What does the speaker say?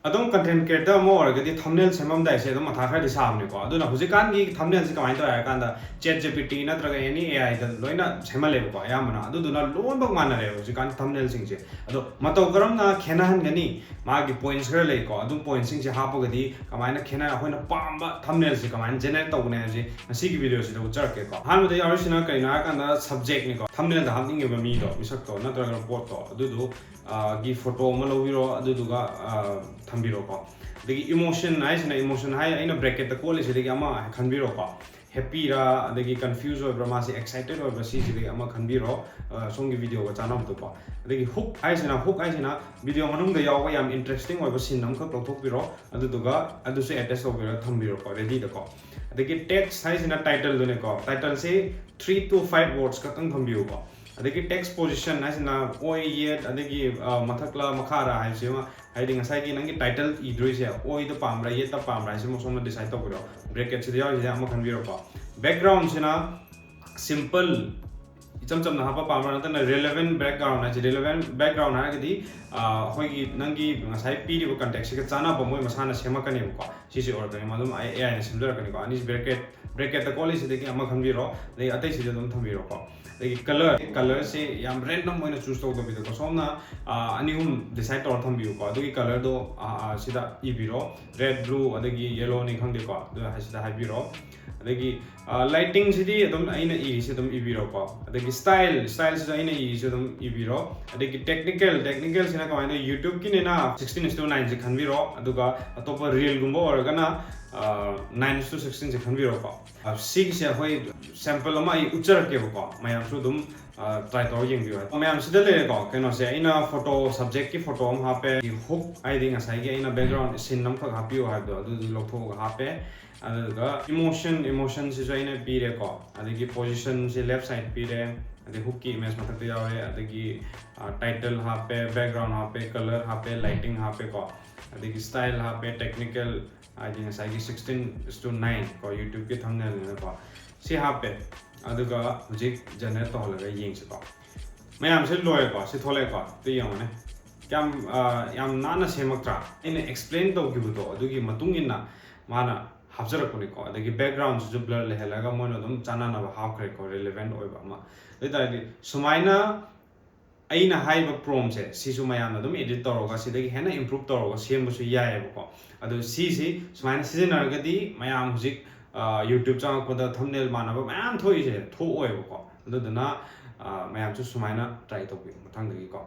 adom content creator mo orgadi thumbnail semam dai se adom matha khari samne ko aduna hujikan gi thumbnail se kamai to ya kanda ChatGPT na traga any AI da loina semale ko ayamana aduna lon bak mana re hujikan thumbnail sing se ado matau garam na khena han gani magi points khara le ko adum points sing se hapagadi kamai na khena hoina pamba thumbnail se kamai generate tawne je masi gi video se do charke ko han de yarisina kaina kanda subject ni ko thumbnail da hamning ba mi do misak to na traga report to adudu gi photo ma loviro aduduga thambiro ko degi emotion hai sina emotion hai aina bracket ta call ise degi ama khanbiro ko happy ra degi confused or ma se excited or ba si degi ama khanbiro songi video ga chanam to ko degi hook hai sina video manung da yaw ga yam interesting or ba sin nam kha thok biro aduduga adu se attach over thambiro ko ready da ko degi text hai sina title dune ko title se 3 to 5 words ka tang thambio ko adagi text position na oi yet adagi mathakla makhara hai se ma haiding asai gi nangi title idroi se oi da pamra yet ta pamra se mo somna decide to gro bracket se yaw je am khan biro ko background se na simple icham na hapa pamra na relevant background na relevant background ha gi hoi gi nangi asai pi ri context se chana ba moi masana sema kani ko si si or kani malum ai na simler kani ko ani bracket the college de ki am khan biro le atai se dum tham biro ko color se yam random moina choose to do video ko somna ani hum decide to tham biu ko adu color do sida e biro red blue adagi yellow ni khang de ko do sida hai biro adagi lighting sidi adum aina e se dum e biro ko adagi style sida aina e se dum e biro adagi technical sina ko aina YouTube ki ne na 16:9 se khan biro aduga atopa reel gumbo or gana 9:16 se khan biro ko sig se hoi sample ama I uchar ke ko mayam su dum try to yeng biu mayam sida le ko keno se ina photo subject ki photo am ha pe hook I ding asai ge ina background scene nam kha ha piu ha do adu lok tho ha pe aduga emotion se jo ina pi re ko adagi position se left side pi re adagi hook ki image mathak te yaw re adagi title ha pe background ha pe color ha pe lighting ha pe ko adagi style ha pe technical I think asai gi 16:9 ko YouTube ki thumbnail ne ko si ha pe aduga hujik generate to hola yeng se ko mayam se loy ko si thole ko te yong ne kyam yam nana semak tra ine explain to gi bu to adugi matung in na mana habjar ko ni ko adagi background su blur le hela ga mono dum chana na half kre ko relevant oi ba ma eta di sumaina aina haiba prom se sisu mayam dum edit toroga sidagi hena improve toroga sem bu su yae ko adu si sumaina season argadi mayam hujik YouTube channel ko da thumbnail mana ba mayam thoi se tho oi ko adu na mayam chu sumaina try to bi mathang dagi ko